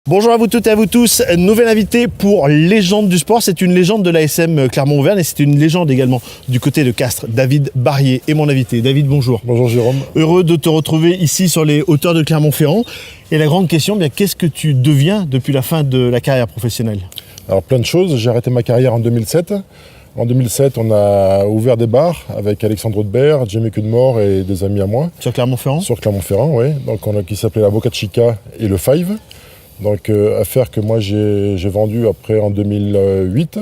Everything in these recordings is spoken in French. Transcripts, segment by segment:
Bonjour à vous toutes et à vous tous, nouvel invité pour Légende du sport, c'est une légende de l'ASM Clermont-Auvergne et c'est une légende également du côté de Castres, David Barrier est mon invité. David, bonjour. Bonjour Jérôme. Heureux de te retrouver ici sur les hauteurs de Clermont-Ferrand. Et la grande question, bien, qu'est-ce que tu deviens depuis la fin de la carrière professionnelle? Alors plein de choses, j'ai arrêté ma carrière en 2007. En 2007, on a ouvert des bars avec Alexandre Audebert, Jamie Cudmore et des amis à moi. Sur Clermont-Ferrand? Sur Clermont-Ferrand, oui. Donc qui s'appelait la Boca Chica et le Five. Donc affaire que moi j'ai vendu après en 2008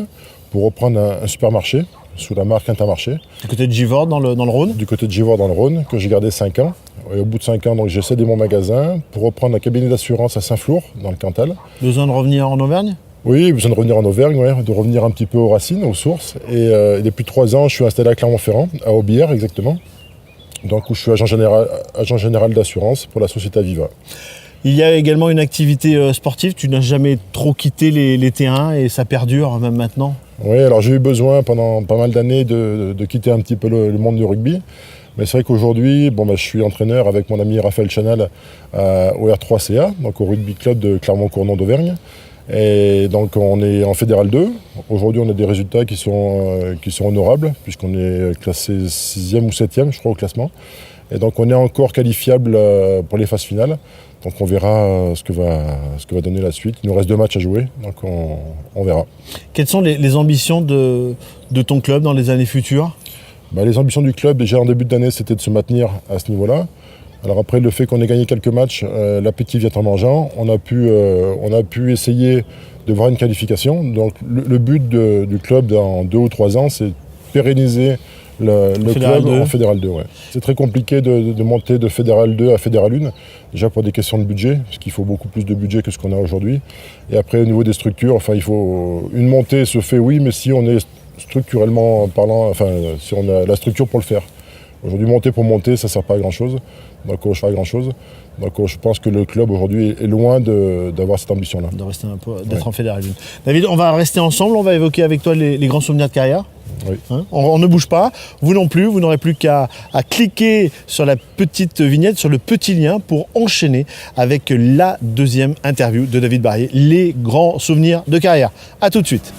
pour reprendre un supermarché sous la marque Intermarché. Du côté de Givors dans le Rhône? Du côté de Givors dans le Rhône, que j'ai gardé 5 ans. Et au bout de 5 ans, donc, j'ai cédé mon magasin pour reprendre un cabinet d'assurance à Saint-Flour, dans le Cantal. Besoin de revenir en Auvergne? Oui, besoin de revenir en Auvergne, ouais, de revenir un petit peu aux racines, aux sources. Et depuis 3 ans, je suis installé à Clermont-Ferrand, à Aubière exactement. Donc où je suis agent général d'assurance pour la société Aviva. Il y a également une activité sportive, tu n'as jamais trop quitté les terrains et ça perdure même maintenant? Oui, alors j'ai eu besoin pendant pas mal d'années de quitter un petit peu le monde du rugby. Mais c'est vrai qu'aujourd'hui, je suis entraîneur avec mon ami Raphaël Chanal au R3CA, donc au rugby club de Clermont-Cournon d'Auvergne. Et donc on est en Fédéral 2. Aujourd'hui on a des résultats qui sont honorables, puisqu'on est classé 6e ou 7e, je crois, au classement. Et donc on est encore qualifiable pour les phases finales. Donc on verra ce que va donner la suite. Il nous reste 2 matchs à jouer, donc on verra. Quelles sont les ambitions de ton club dans les années futures? Les ambitions du club, déjà en début d'année, c'était de se maintenir à ce niveau-là. Alors après, le fait qu'on ait gagné quelques matchs, l'appétit vient en mangeant. On a pu essayer de voir une qualification. Donc le but du club dans 2 ou 3 ans, c'est pérenniser le club en Fédéral 2. Ouais. C'est très compliqué de monter de Fédéral 2 à Fédéral 1, déjà pour des questions de budget, parce qu'il faut beaucoup plus de budget que ce qu'on a aujourd'hui. Et après, au niveau des structures, une montée se fait, oui, mais si on est structurellement parlant, si on a la structure pour le faire. Aujourd'hui, monter pour monter, ça ne sert pas à grand-chose. Donc, je pense que le club aujourd'hui est loin d'avoir cette ambition-là. De rester un peu, d'être en Fédéral 1. David, on va rester ensemble, on va évoquer avec toi les grands souvenirs de carrière. Oui. On ne bouge pas, vous non plus, vous n'aurez plus qu'à cliquer sur la petite vignette, sur le petit lien pour enchaîner avec la deuxième interview de David Barrier, les grands souvenirs de carrière. A tout de suite.